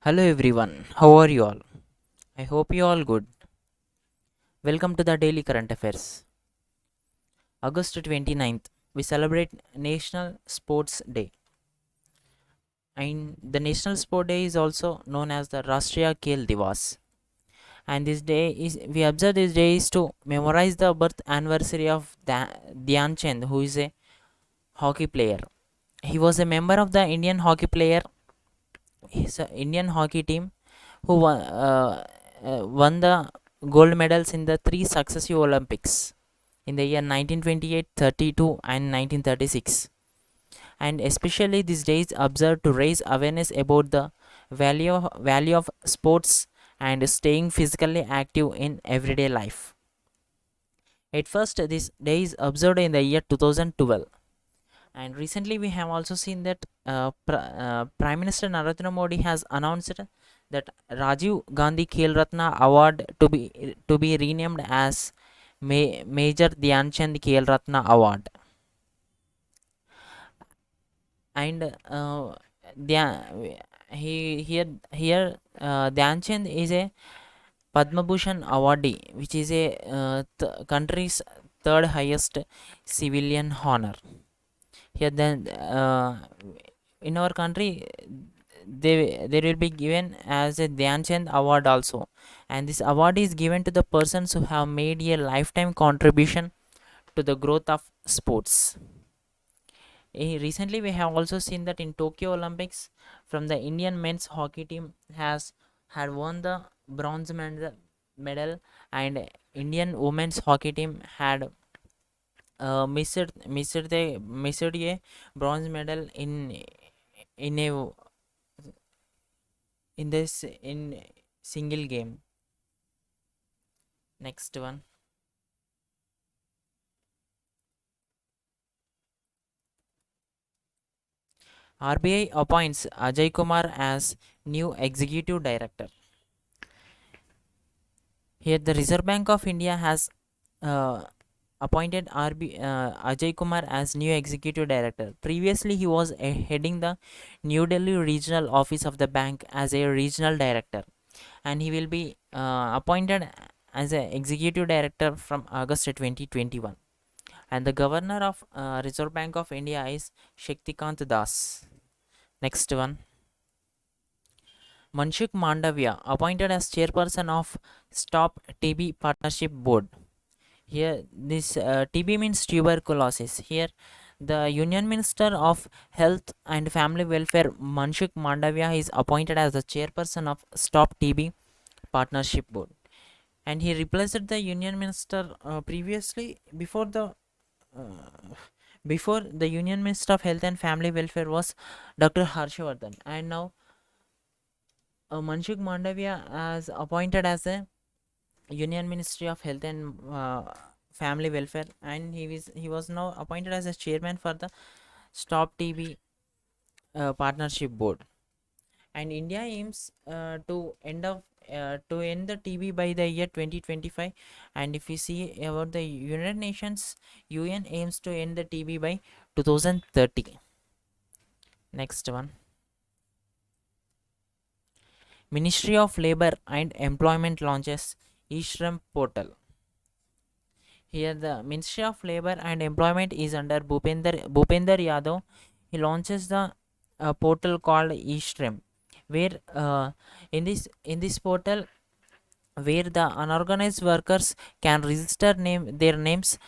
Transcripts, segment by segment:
Hello everyone, how are you all? I hope you all good. Welcome to the Daily Current Affairs. August 29th, we celebrate National Sports Day. And the National Sport Day is also known as the Rashtriya Khel Divas. And this day is we observe this day is to memorize the birth anniversary of Dhyan Chand, who is a hockey player. He was a member of the Indian hockey team who won the gold medals in the three successive Olympics in the year 1928, 32, and 1936. And especially these days observed to raise awareness about the value of sports and staying physically active in everyday life. At first, this day is observed in the year 2012, and recently we have also seen that Prime Minister Narendra Modi has announced that Rajiv Gandhi Khel Ratna Award to be renamed as Major Dhyan Chand Khel Ratna Award. And Dhyan Chand is a Padma Bhushan awardee, which is a country's third highest civilian honor. Here, then in our country, they will be given as a Dhyan Chand award also, and this award is given to the persons who have made a lifetime contribution to the growth of sports. Recently, we have also seen that in Tokyo Olympics, from the Indian men's hockey team has had won the medal, and Indian women's hockey team had missed a bronze medal in a in this in single game. Next one. RBI appoints Ajay Kumar as new executive director. Here, the Reserve Bank of India has appointed Ajay Kumar as new executive director. Previously, he was heading the New Delhi regional office of the bank as a regional director, and he will be appointed as an executive director from August 2021. And the governor of Reserve Bank of India is Shaktikant Das. Next one. Manshuk Mandavia appointed as chairperson of Stop TB Partnership Board. Here, this TB means tuberculosis. Here, the Union Minister of Health and Family Welfare, Manshuk Mandavia, is appointed as the chairperson of Stop TB Partnership Board, and he replaced the Union Minister previously. Before the Union Minister of Health and Family Welfare was Dr. Harshvardhan, and now Manshuk Mandavia is appointed as a Union Ministry of Health and Family Welfare, and he was now appointed as a chairman for the Stop TB Partnership Board. And India aims to end the TB by the year 2025. And if we see about the United Nations, UN aims to end the TB by 2030. Next one. Ministry of Labor and Employment launches eShram portal. Here, the Ministry of Labor and Employment is under Bhupender Yadav. He launches the portal called eShram, where in this portal, where the unorganized workers can register their names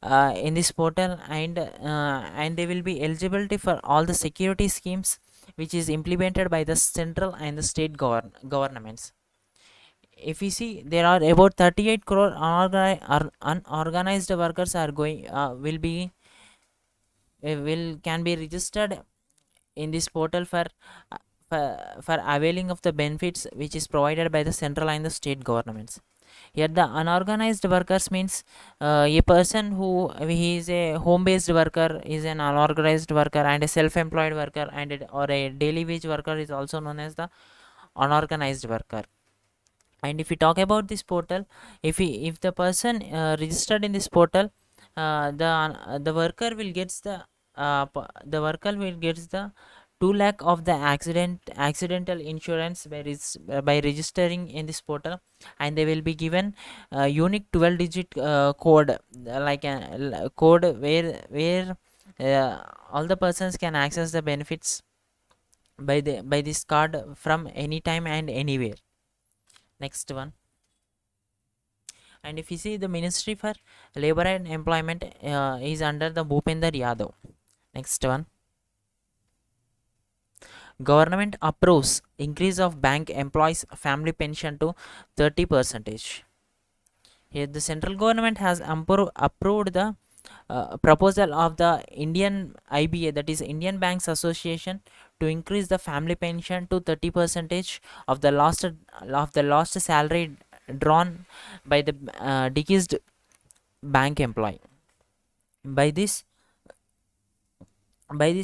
in this portal, and they will be eligibility for all the security schemes which is implemented by the central and the state governments. If we see, there are about 38 crore unorganized workers are going will can be registered in this portal uh, for availing of the benefits which is provided by the central and the state governments. Here, the unorganized workers means a person who he is a home-based worker, is an unorganized worker, and a self-employed worker, or a daily wage worker is also known as the unorganized worker. And if we talk about this portal, if the person registered in this portal, the worker will gets the 2 lakh of the accidental insurance by registering in this portal, and they will be given a unique 12 digit code, like a code where all the persons can access the benefits by this card from anytime and anywhere. Next one. And if you see, the Ministry for Labor and Employment is under the Bhupender Yadav. Next one. Government approves increase of bank employees family pension to 30 percentage. Here the central government has approved the proposal of the Indian IBA, that is Indian Banks Association, to increase the family pension to 30 percentage of the last salary drawn by the deceased bank employee. By this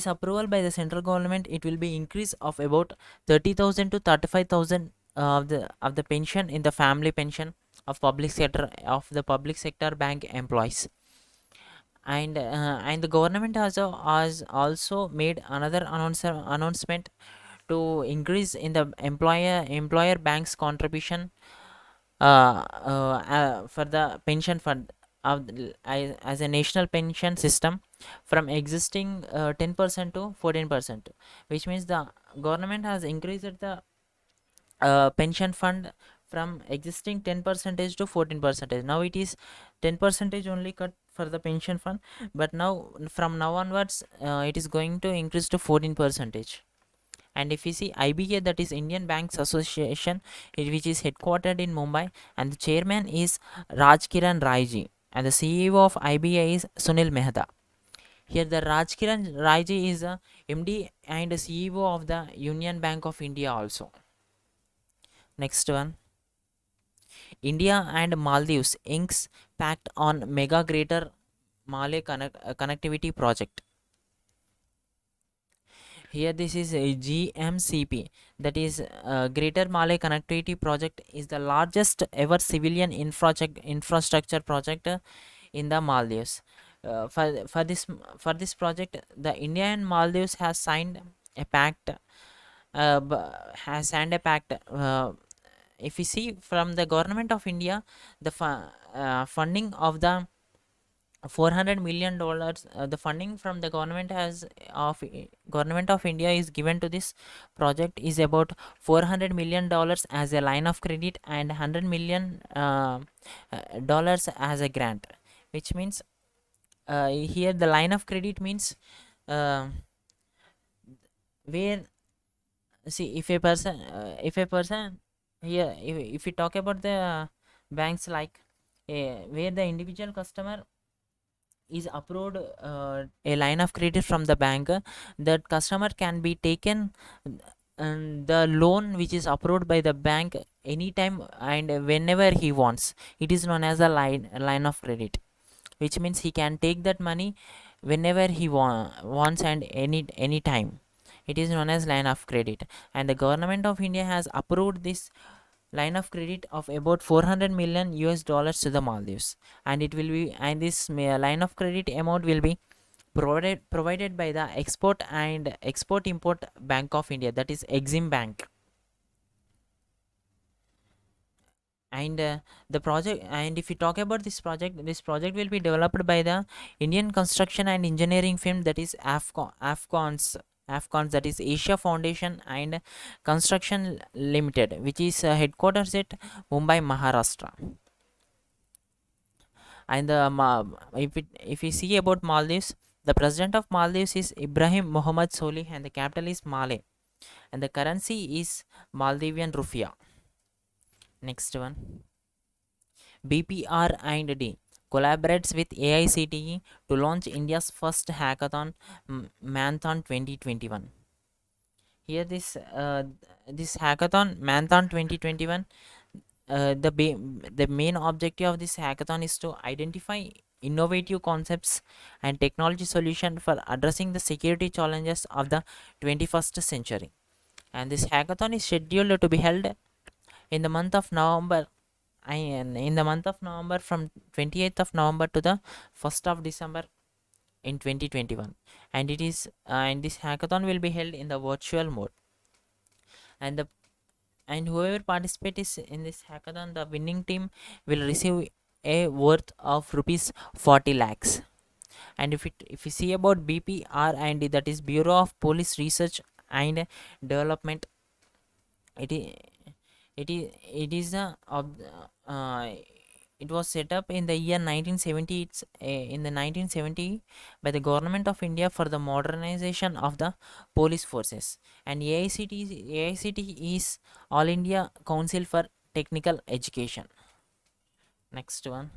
approval by the central government, it will be increase of about 30,000 to 35,000 of the pension in the family pension of public sector bank employees. And the government has also made another announcement to increase in the employer banks contribution for the pension fund as a national pension system from existing 10% to 14%, which means the government has increased the pension fund from existing 10 percentage to 14 percentage. Now it is 10 percentage only cut for the pension fund, but now from now onwards it is going to increase to 14 percentage. And if you see IBA, that is Indian Banks Association, which is headquartered in Mumbai, and the chairman is Rajkiran Raiji, and the CEO of IBA is Sunil Mehta. Here the Rajkiran Raiji is the MD and CEO of the Union Bank of India also. Next one. India and Maldives inks pact on mega greater Malay connectivity project. Here this is a GMCP, that is Greater Malay Connectivity Project, is the largest ever civilian infrastructure project in the Maldives. For this project, the India and Maldives has signed a pact. Has signed a pact. If you see, from the government of India, the funding of the $400 million, the funding from the government of India is given to this project is about $400 million as a line of credit and $100 million as a grant, which means here the line of credit means uh, where, see, if a person here, if we talk about the banks, like where the individual customer is approved a line of credit from the bank, that customer can be taken the loan which is approved by the bank anytime and whenever he wants. It is known as a line of credit, which means he can take that money whenever he wants and any time. It is known as line of credit, and the government of India has approved this line of credit of about 400 million US dollars to the Maldives, and it will be, and this line of credit amount will be provided by the Export Import Bank of India, that is Exim Bank. And the project, and if we talk about this project will be developed by the Indian construction and engineering firm, that is Afcons, that is Asia Foundation and Construction Limited, which is headquarters at Mumbai, Maharashtra. And if we see about Maldives, the president of Maldives is Ibrahim Mohammed Solih, and the capital is Malé, and the currency is Maldivian rupiah. Next one. BPR and D collaborates with AICTE to launch India's first hackathon, Manthon 2021. Here this hackathon, Manthon 2021, the main objective of this hackathon is to identify innovative concepts and technology solution for addressing the security challenges of the 21st century. And this hackathon is scheduled to be held in the month of November, in the month of November, from 28th of November to the 1st of December in 2021. and this hackathon will be held in the virtual mode. And the and whoever participates in this hackathon, the winning team will receive a worth of rupees 40 lakhs. And if you see about BPR, and that is Bureau of Police Research and Development, it is it is a it was set up in the year 1970. It's in the 1970 by the government of India for the modernization of the police forces. And AICT is All India Council for Technical Education. Next one.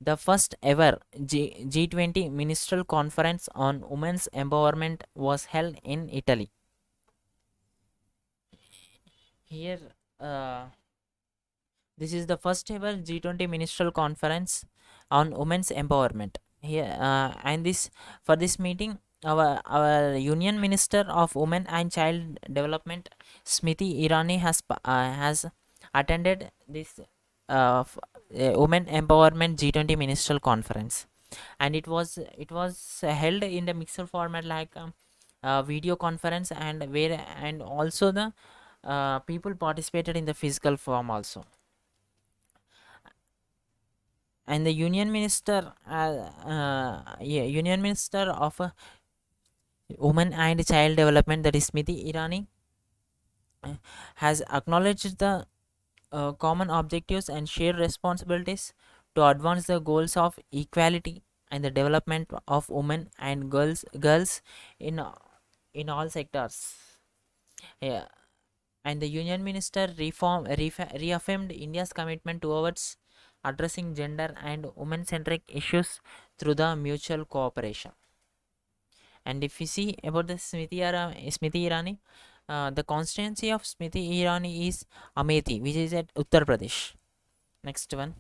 The first ever G20 Ministerial Conference on Women's Empowerment was held in Italy. Here, this is the first ever G20 Ministerial Conference on Women's Empowerment. Here, and this for this meeting, our Union Minister of Women and Child Development, Smriti Irani, has attended this Women Empowerment G20 Ministerial Conference. And it was held in the mixed format, like video conference, and also the people participated in the physical form also. And the Union Minister of Women and Child Development, that is Smriti Irani, has acknowledged the common objectives and shared responsibilities to advance the goals of equality and the development of women and girls in all sectors. Yeah. And the Union Minister reaffirmed India's commitment towards addressing gender and women-centric issues through the mutual cooperation. And if we see about the Smriti Irani, the constituency of Smriti Irani is Amethi, which is at Uttar Pradesh. Next one.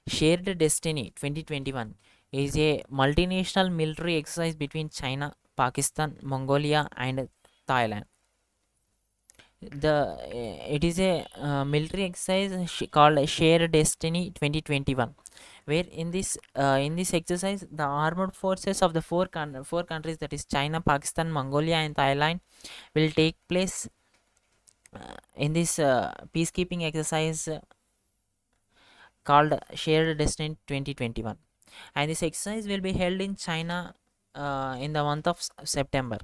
Shared Destiny 2021 is a multinational military exercise between China, Pakistan, Mongolia, and Thailand. It is a military exercise called Shared Destiny 2021, where in this exercise, the armed forces of the four countries, that is China, Pakistan, Mongolia, and Thailand, will take place in this peacekeeping exercise called Shared Destiny 2021. And this exercise will be held in China in the month of September,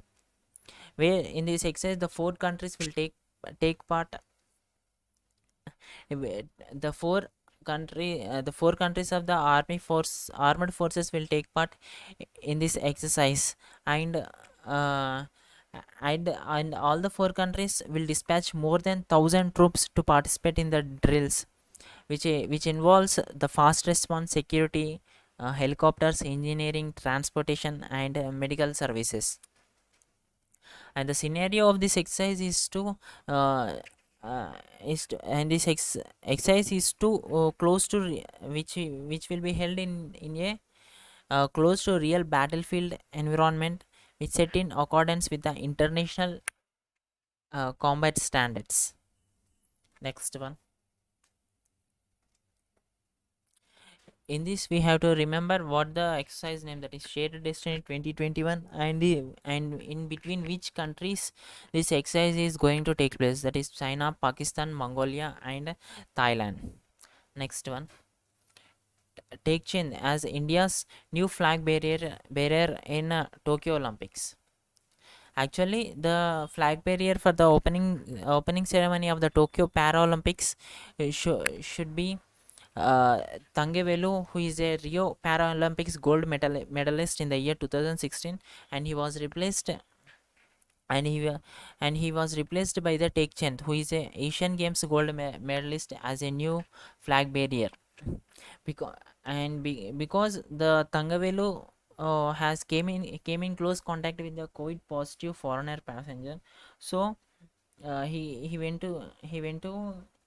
where in this exercise the four countries will take part. The four countries of the armed forces will take part in this exercise. And uh, and and all the four countries will dispatch more than 1,000 troops to participate in the drills, which involves the fast response, security, helicopters, engineering, transportation, and medical services. And the scenario of this exercise uh, and this exercise is to close to which will be held in a close to real battlefield environment, which set in accordance with the international combat standards. Next one. In this, we have to remember what the exercise name, that is Shared Destiny 2021, and in between which countries this exercise is going to take place, that is China, Pakistan, Mongolia, and Thailand. Next one. Take Chin as India's new flag bearer in Tokyo Olympics. Actually, the flag bearer for the opening ceremony of the Tokyo Paralympics should be uh, Thangavelu, who is a Rio Paralympics medalist in the year 2016, and he was replaced and he wa- and he was replaced by the Take Chand, who is a Asian Games gold medalist, as a new flag bearer. Because the Thangavelu has came in close contact with the COVID positive foreigner passenger, so he went to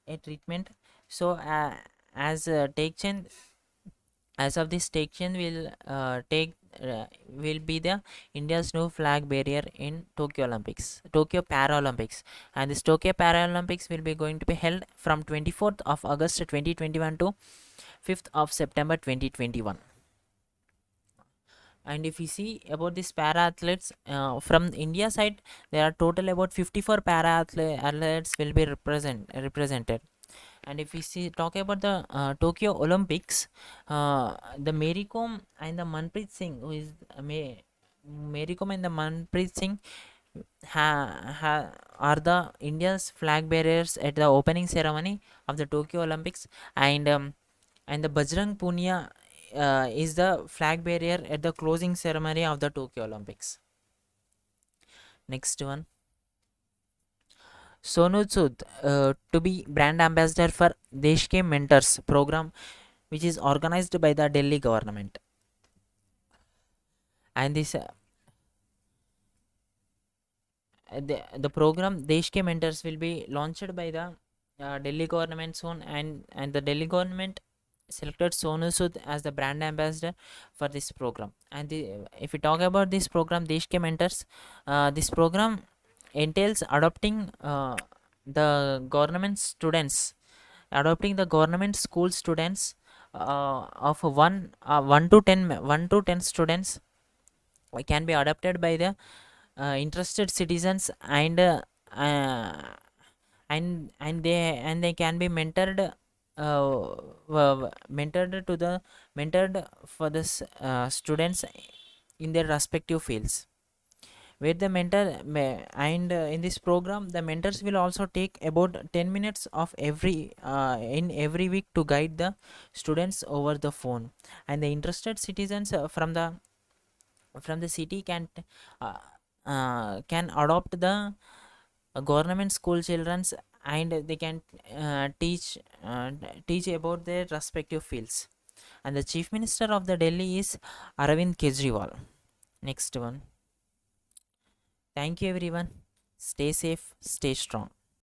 a treatment. So as Take Chand as of this, Take Chand will be the India's new flag bearer in Tokyo Paralympics. And this Tokyo Paralympics will be going to be held from 24th of August 2021 to 5th of September 2021. And if we see about these para athletes from India side, there are total about 54 para athletes will be represented. And if we see talk about the Tokyo Olympics, the Mary Kom and the Manpreet Singh, who is Mary Kom and the Manpreet Singh are the India's flag bearers at the opening ceremony of the Tokyo Olympics, and the Bajrang Punia is the flag bearer at the closing ceremony of the Tokyo Olympics. Next one, Sonu Sood to be brand ambassador for Desh Ke Mentors program, which is organized by the Delhi government. And this the program Desh Ke Mentors will be launched by the Delhi government soon, and the Delhi government selected Sonu Sood as the brand ambassador for this program. And if we talk about this program, Desh Ke Mentors, this program entails adopting the government school students of 1 to 10 students can be adopted by the interested citizens, and they can be mentored for this students in their respective fields, where the and in this program the mentors will also take about 10 minutes of in every week to guide the students over the phone. And the interested citizens from the city can adopt the government school children's, and they can teach about their respective fields. And the chief minister of the Delhi is Arvind Kejriwal. Next one. Thank you everyone. Stay safe, stay strong.